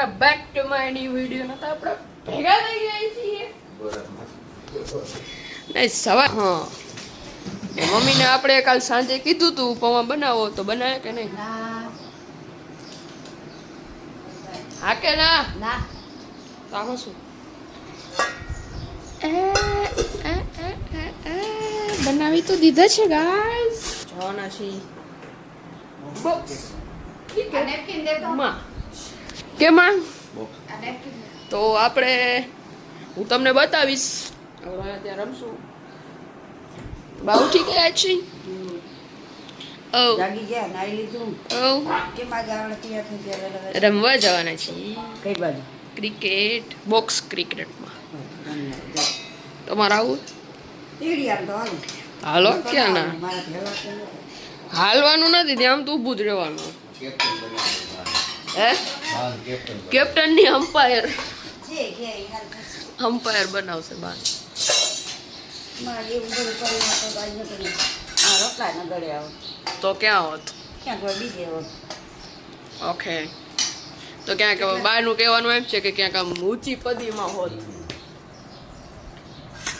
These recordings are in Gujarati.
Welcome back to my new video. નતા આપણે ભેગા થઈ ગયા છીએ નહીં સવાર. હા એ મમ્મીને આપણે કાલ સાંજે કીધું તું પૌવા બનાવો તો બનાવે કે નહીં? હા કે ના? ના તો આમાં શું બનાવી તો દીધા છે ગાઈસ. જવાના છીએ બોક્સ કેમાં. તો આપણે હું તમને બતાવીશ. હવે ત્યાં રમશું. બા ઉઠી ગયા છે. જાગી ગયા, નાઈ લીધું. કેમ આજે આવડે તૈયાર થઈ ગયા? રમવા જવાના છીએ. કઈ બાજુ? ક્રિકેટ, બોક્સ ક્રિકેટમાં. તમારે આવું? તેડી આમ તો હાલો. હાલો ક્યાં ના? મારાથી હલાતું નથી. હાલવાનું નથી, ત્યાં આમ તો ઊભું જ રહેવાનું. હે કેપ્ટન ની અમ્પાયર જે કે હાલ થશે. અમ્પાયર બનાવશે બા. મારે એવું બધું કરીને તો આજ નતો ને. આ રોટલા ન ગળે આવો. તો ક્યાં હોત? ક્યાં કોઈ બીજે હોત. ઓકે તો ક્યાંક બહારનું કહેવાનું એમ છે કે ક્યાંક આમ ઊંચી પદીમાં હોત.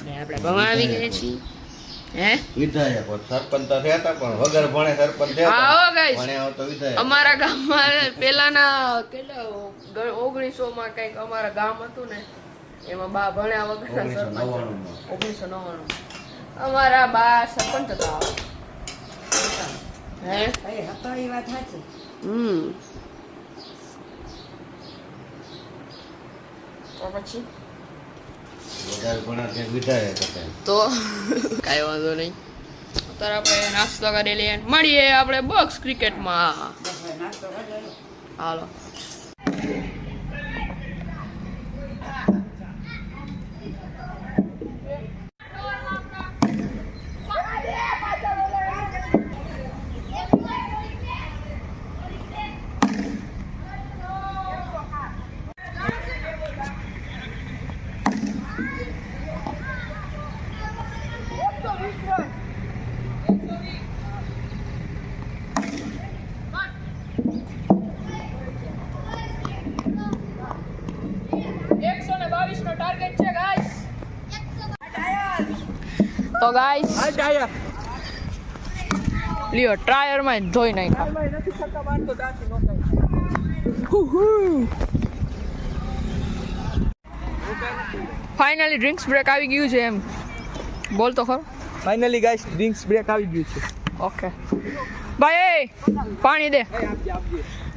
ને આપણે ભણાવી ગયા છીએ. હે વિધાયક સરપંચ તો થયા હતા પણ વગર ભણે સરપંચ થયા હા હતા. હો ગાઈસ, ભણ્યા હોત તો વિધાયક. અમારા ગામમાં પેલાના કેટલા 1900 માં કંઈક અમારા ગામ હતું ને એમાં બા ભણ્યા વગરના સરપંચ. 1999 અમારા બા સરપંચ હતા. હે એ હતો એ વાત સાચી. તો પછી વધારે ભણ્યા તે વિધાયક હતા. તો કાંઈ વાંધો નહીં. અત્યારે આપણે નાસ્તો કરી લઈએ, મળીએ આપણે બોક્સ ક્રિકેટમાં. બસ હવે નાસ્તો કરી લો. હાલો. તો ગાઈસ લ્યો ટ્રાયર માં ધોઈ નાખ્યા. ફાઇનલી ડ્રિંક્સ બ્રેક આવી ગયું છે એમ બોલ તો ખરો. ફાઇનલી ગાઈસ ડ્રિંક્સ બ્રેક આવી ગયું છે. ઓકે ભાઈ પાણી દે.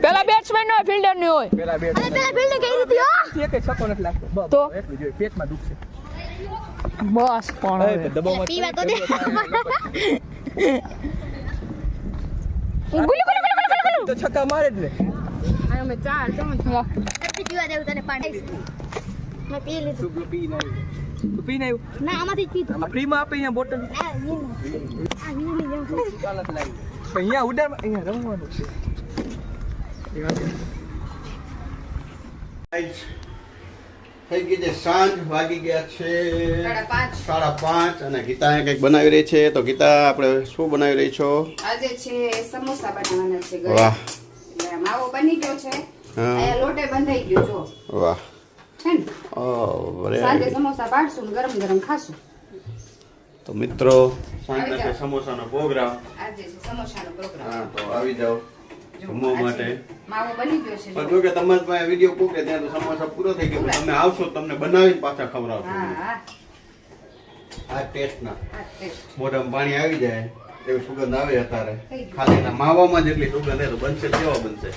પેલા બેટ્સમેન નો ફિલ્ડર ની હોય. પેલા બેટ ફિલ્ડિંગ કઈ રીતે હો એક છક્કો નથી લાગતો. બસ તો? એટલું જોઈએ. પેટમાં દુખ છે. બસ પણ હવે દબાવમાં પીવા તો દે. તો છક્કા મારે જ ને. અમે ચાર ચમચ પીવા દેવું તને પાણી મેં પી લીધું. તું પી ના આવ્યું. તું પી ના આવ્યું. ના આમાંથી જ પીધું. આ ફ્રીમાં આપે અહીંયા બોટલ. આ વીણી જેવું છે. ચાલત લાગી. પણ અહીંયા ઉડાડમાં અહીંયા રમવાનું છે. થઈ ગઈ છે સાંજ, વાગી ગયા છે 5:30 અને ગીતા કંઈક બનાવી રહી છે. તો ગીતા આપણે શું બનાવી રહી છો? આજે છે સમોસા બનાવવાના છે ઘરે. વાહ એટલે માવો બની ગયો છે. હા. અહીંયા લોટે બંધાઈ ગયો જો. વાહ છે ને? ઓ સાંજે સમોસા પાડશું ને ગરમ ગરમ ખાશું. તો મિત્રો સાંજના છે સમોસાનો પ્રોગ્રામ. આજે છે સમોસાનો પ્રોગ્રામ. હા તો આવી જાઓ જમવા માટે. માવો બની ગયો છે પણ જો. જો કે તમારી પાસે વિડીયો પૂકે ત્યાં તો સમોસા પૂરો થઈ ગયો. તમે આવશો તમને બનાવીને પાછા ખવડાવશો. હા હા આ ટેસ્ટના આ ટેસ્ટ. મોઢામાં પાણી આવી જાય એવી સુગંધ આવે અત્યારે. ખાલી એના માવામાં જેટલી સુગંધ એ તો બનશે કેવો બનશે?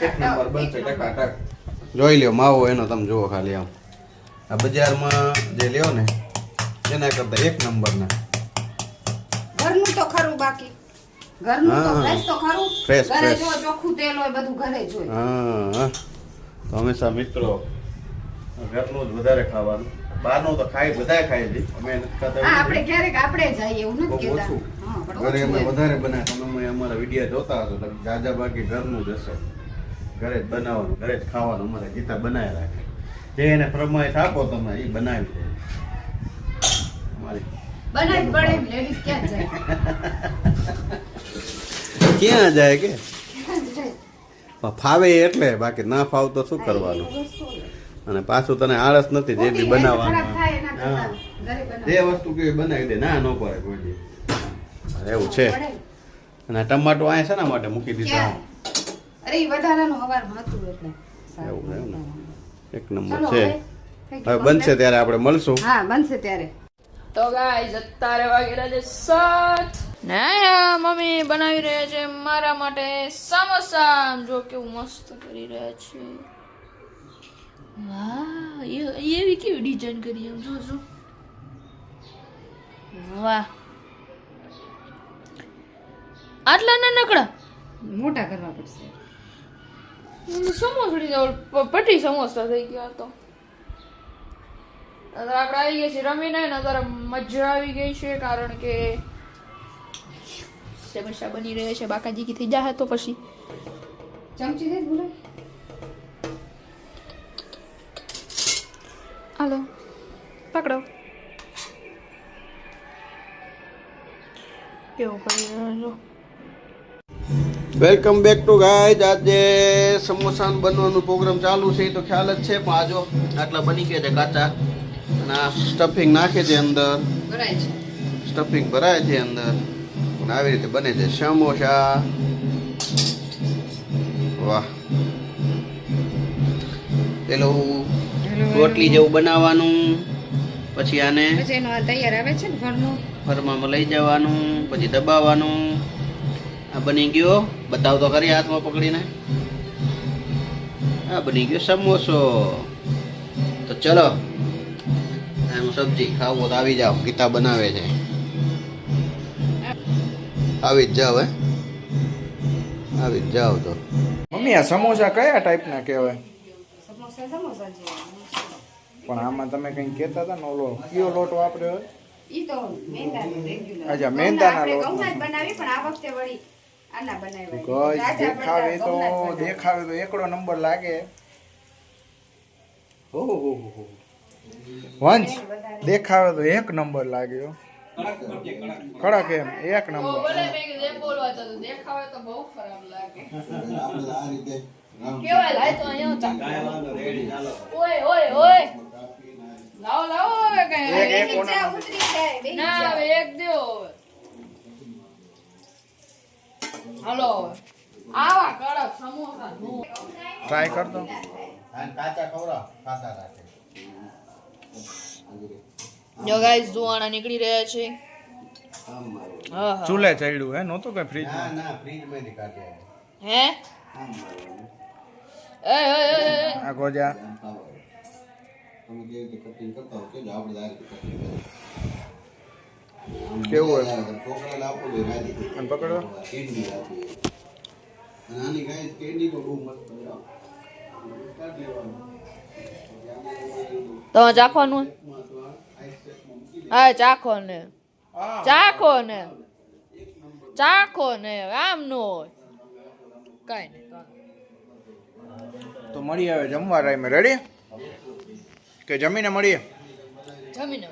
એક નંબર બનશે ટકાટક. જોઈ લ્યો માવો એનો તમે જુઓ ખાલી આમ. આ બજારમાં જે લ્યો ને એના કરતા એક નંબરના. ઘરનું તો ખરું બાકી ઘરનું તો હા. ફ્રેશ તો ખરું. ફ્રેશ, ઘરે ફ્રેશ. જો ચોખ્ખું તેલ હોય બધું ઘરે જ હોય. હા તો હંમેશા મિત્રો ઘરનું જ વધારે ખાવાનું. બહારનું તો ખાય બધાય ખાય છે. અમે નથી ખાતા હા એવું આપણે નથી. ક્યારેક આપણે જઈએ એવું બહુ નથી કહેતા. ઓછું. હા પણ ઘરે ઓછું અમે હોય. વધારે બનાવે. તમે અમારા વિડીયો જોતા હશો તો જાજા બાકી ઘરનું જ હશે. ઘરે જ બનાવવાનું, ઘરે જ ખાવાનું. અમારે ગીતા બનાવી રાખે. જે એને ફરમાઈશ આપો તમે એ બનાવી દે. અમારી બનાવી પડે લેડીઝ ક્યાં જાય? ક્યાં જાય કે ફાવે એટલે બાકી ના ફાવ તો શું કરવાનું. અને પાછું તને આળસ નથી જે બી બનાવવાનું. હા. જે વસ્તુ કે બનાવી દે ના ન પડે કોઈ દી. એવું છે. અને ટમાટો અહીંયા શેના માટે મૂકી દીધા? અરે ઈ વધારાનું હવારમાં હતું એટલે એવું એવું ને એક નંબર છે. હવે બનશે ત્યારે આપણે મળશું. હા બનશે ત્યારે. તો ગાઈસ અત્યારે વાગેલા છે 7 ને મમ્મી બનાવી રહ્યા છે મારા માટે સમોસા. જો કેવું મસ્ત કરી રહ્યા છે. વાહ એવી કેવી ડિઝાઇન કરી એમ જો વાહ. આટલા નાનકડા મોટા કરવા પડશે. સમોસડી પટી સમોસા થઈ ગયા તો આપણે આવી ગયા છીએ રમીને ને અત્યારે મજા આવી ગઈ છે કારણ કે સમોસા બની રહ્યા છે. બાકાજી કી થઈ જાય તો પછી ચમચી દે બોલો. હાલો પકડો. કેવું કરી રહ્યા છો? Welcome back to guys. આજે સમોસા બનવાનો પ્રોગ્રામ ચાલુ છે એ તો ખ્યાલ જ છે, પણ આજો આટલા બની ગયા છે કાચા. અને આ સ્ટફિંગ નાખે છે અંદર, ભરાય છે. સ્ટફિંગ ભરાય છે અંદર અને આવી રીતે બને છે સમોસા. વાહ. પેલું રોટલી જેવું બનાવવાનું, પછી આને પછી એનો આ તૈયાર આવે છે ને ફરનું ફરમામાં લઈ જવાનું, પછી દબાવવાનું. આ બની ગયો, બતાવ તો ખરી હાથમાં પકડીને. આ બની ગયો સમોસો. તો ચલો એનું સબ્જી ખાવો તો આવી જાઓ. ગીતા બનાવે છે, આવી જ જાઓ. આવી જ જાઓ. તો મમ્મી આ સમોસા કયા ટાઈપના કહેવાય? સમોસા સમોસા જેવા. પણ આમાં તમે કંઈ કહેતા હતા ને ઓલો કયો લોટ વાપર્યો? ઈ તો મેંદાનો રેગ્યુલર. અચ્છા, મેંદાના આપણે લોટનો. ઘઉંના જ બનાવી પણ આ વખતે વળી આના બનાવ્યા. ગઈ તાજા દેખાવે તો ઘઉંના જ બનાવ્યા. દેખાવે તો એકડો નંબર લાગે. ઓહો વંશ દેખાવે તો એક નંબર લાગ્યો. કડક એમ એક નંબર. ભલે મેં કીધું એમ બોલવા તો દેખાવે તો બહુ ખરાબ લાગે. કેવાય લાય તો અહીંયા ઓય ઓય ઓય લાવો લાવો હવે કઈ એક ચા ઉતરી જાય, બેસી ના જાઓ. હવે એક દ્યો હવે. હાલો હવે આવા કડક સમોસા નો ટ્રાય કરતો. કાચા ખવડાવ, ખાતા રાખે. જો ગાઈસ જુવાણા નીકળી રહ્યા છે. હા હા ચૂલે ચડ્યું હે, નહોતું કઈ ફ્રીજ. ના ના ફ્રીજમાંથી કાઢ્યા. હે એ આ ગોજા તમે જે રીતે કટિંગ કરતા હો કેજો આપણે આ રીતે કટિંગ કરીએ. કેવું હોય? છોકરાને આપવું જોઈએ ગાડી. અને પકડો. કેન્ડી આપીએ. અને આની ગાય કેન્ડી તો બહુ મસ્ત છે. કાઢ લેવાનું. તો ચાખવાનું હા ચાખો ને ચાખો ને ચાખો ને આમ નો હોય કઈ નહીં. તો મળી આવે જમવા ટાઈમે. રેડી કે જમીને મળીએ? જમીને